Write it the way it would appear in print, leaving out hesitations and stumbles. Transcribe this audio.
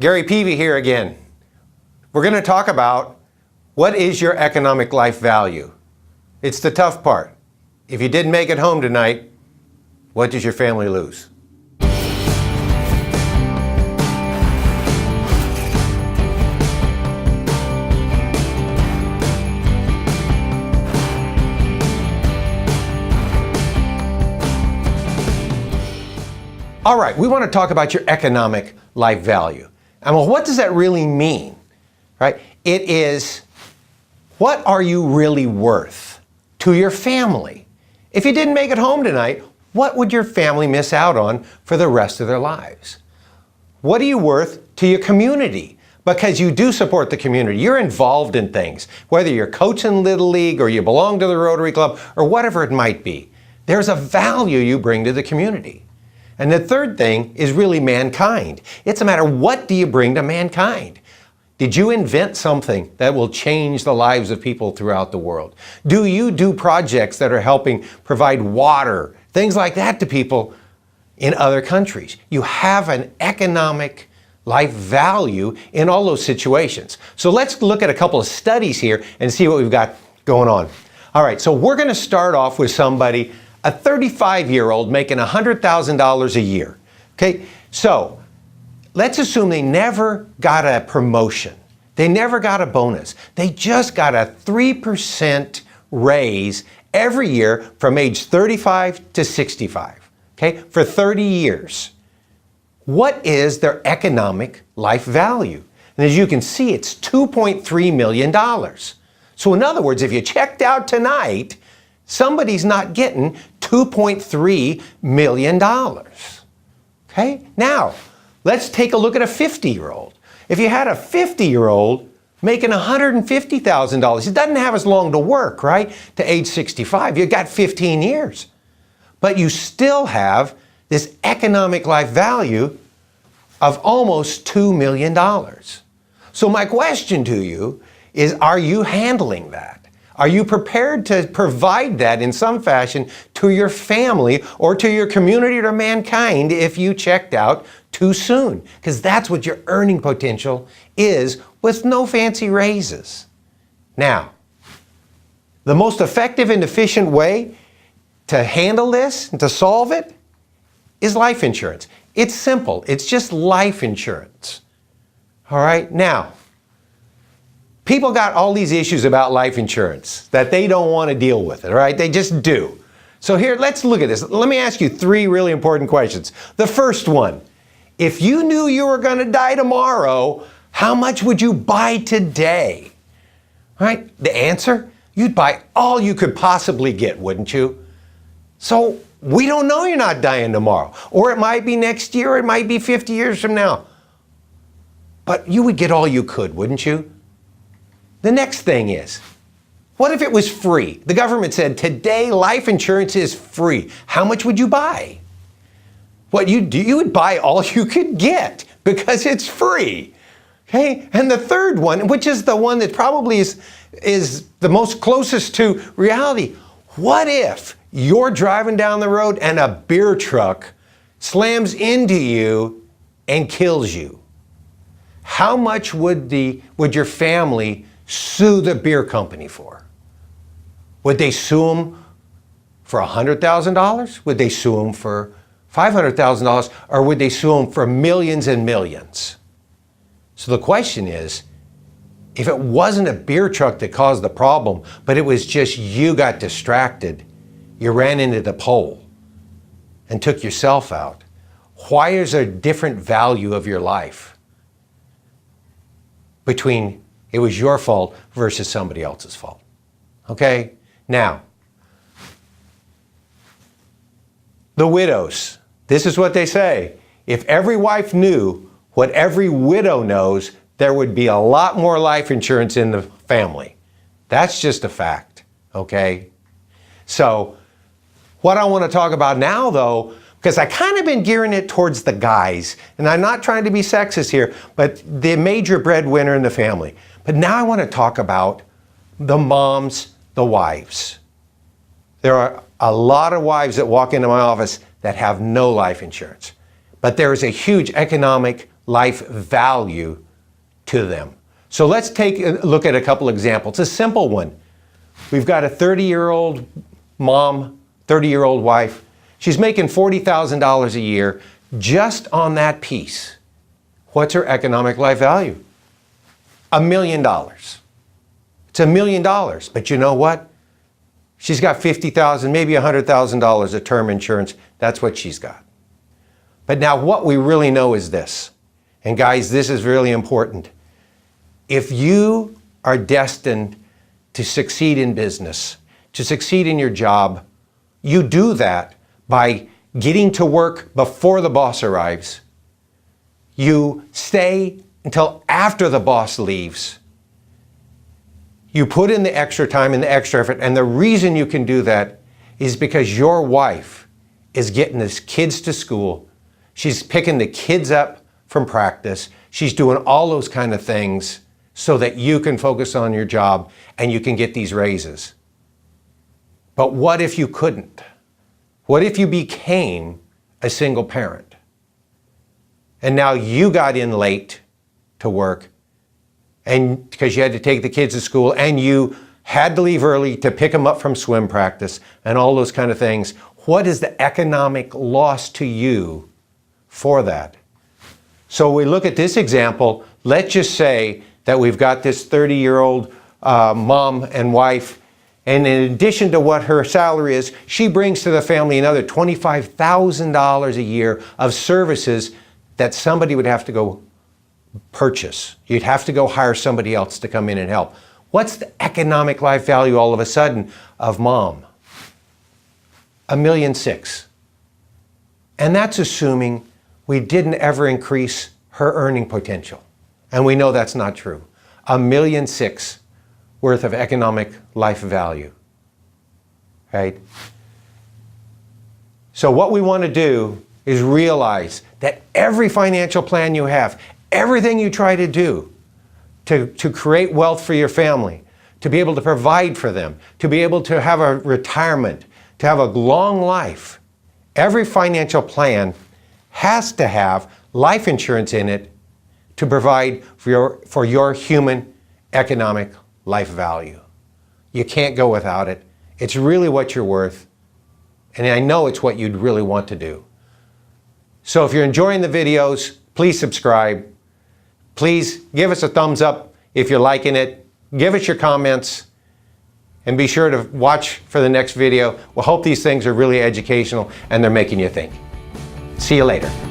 Gary Peavy here again. We're going to talk about what is your economic life value. It's the tough part. If you didn't make it home tonight, what does your family lose? All right, we want to talk about your economic life value. And well, what does that really mean? Right? It is, what are you really worth to your family? If you didn't make it home tonight, what would your family miss out on for the rest of their lives? What are you worth to your community? Because you do support the community. You're involved in things, whether you're coaching Little League or you belong to the Rotary Club or whatever it might be. There's a value you bring to the community. And the third thing is really mankind. It's a matter of what do you bring to mankind? Did you invent something that will change the lives of people throughout the world? Do you do projects that are helping provide water, things like that to people in other countries? You have an economic life value in all those situations. So let's look at a couple of studies here and see what we've got going on. All right, so we're going to start off with somebody, a 35-year-old making $100,000 a year. Okay, so let's assume they never got a promotion. They never got a bonus. They just got a 3% raise every year from age 35 to 65, okay, for 30 years. What is their economic life value? And as you can see, it's $2.3 million. So in other words, if you checked out tonight, somebody's not getting $2.3 million. Okay? Now, let's take a look at a 50-year-old. If you had a 50-year-old making $150,000, it doesn't have as long to work, right? To age 65, you've got 15 years. But you still have this economic life value of almost $2 million. So my question to you is, are you handling that? Are you prepared to provide that in some fashion to your family or to your community or mankind if you checked out too soon? Because that's what your earning potential is with no fancy raises. Now, the most effective and efficient way to handle this and to solve it is life insurance. It's simple. It's just life insurance. All right? Now, people got all these issues about life insurance that they don't want to deal with it, all right? They just do. So here, let's look at this. Let me ask you three really important questions. The first one, if you knew you were going to die tomorrow, how much would you buy today? All right? The answer, you'd buy all you could possibly get, wouldn't you? So we don't know you're not dying tomorrow. Or it might be next year, or it might be 50 years from now. But you would get all you could, wouldn't you? The next thing is, what if it was free? The government said, today life insurance is free. How much would you buy? What you do, you would buy all you could get because it's free. Okay? And the third one, which is the one that probably is the most closest to reality, what if you're driving down the road and a beer truck slams into you and kills you? How much would your family sue the beer company for? Would they sue them for $100,000? Would they sue them for $500,000? Or would they sue them for millions and millions? So the question is, if it wasn't a beer truck that caused the problem, but it was just you got distracted, you ran into the pole and took yourself out, why is there a different value of your life between it was your fault versus somebody else's fault? Okay? Now, the widows, this is what they say. If every wife knew what every widow knows, there would be a lot more life insurance in the family. That's just a fact, okay? So, what I want to talk about now, though, because I kind of been gearing it towards the guys, and I'm not trying to be sexist here, but the major breadwinner in the family. But now I want to talk about the moms, the wives. There are a lot of wives that walk into my office that have no life insurance. But there is a huge economic life value to them. So let's take a look at a couple examples. A simple one. We've got a 30-year-old mom, 30-year-old wife. She's making $40,000 a year just on that piece. What's her economic life value? $1 million. It's $1 million, but you know what? She's got $50,000, maybe $100,000 of term insurance. That's what she's got. But now what we really know is this, and guys, this is really important. If you are destined to succeed in business, to succeed in your job, you do that by getting to work before the boss arrives. You stay until after the boss leaves. You put in the extra time and the extra effort, and the reason you can do that is because your wife is getting the kids to school. She's picking the kids up from practice. She's doing all those kind of things so that you can focus on your job and you can get these raises. But what if you couldn't? What if you became a single parent? And now you got in late to work, and because you had to take the kids to school, and you had to leave early to pick them up from swim practice and all those kind of things. What is the economic loss to you for that? So we look at this example. Let's just say that we've got this 30-year-old mom and wife, and in addition to what her salary is, she brings to the family another $25,000 a year of services that somebody would have to go purchase. You'd have to go hire somebody else to come in and help. What's the economic life value all of a sudden of mom? $1.6 million. And that's assuming we didn't ever increase her earning potential. And we know that's not true. $1.6 million worth of economic life value, right? So what we want to do is realize that every financial plan you have, everything you try to do to create wealth for your family, to be able to provide for them, to be able to have a retirement, to have a long life, every financial plan has to have life insurance in it to provide for your human economic life value. You can't go without it. It's really what you're worth, and I know it's what you'd really want to do. So if you're enjoying the videos, please subscribe. Please give us a thumbs up if you're liking it. Give us your comments, and be sure to watch for the next video. We hope these things are really educational and they're making you think. See you later.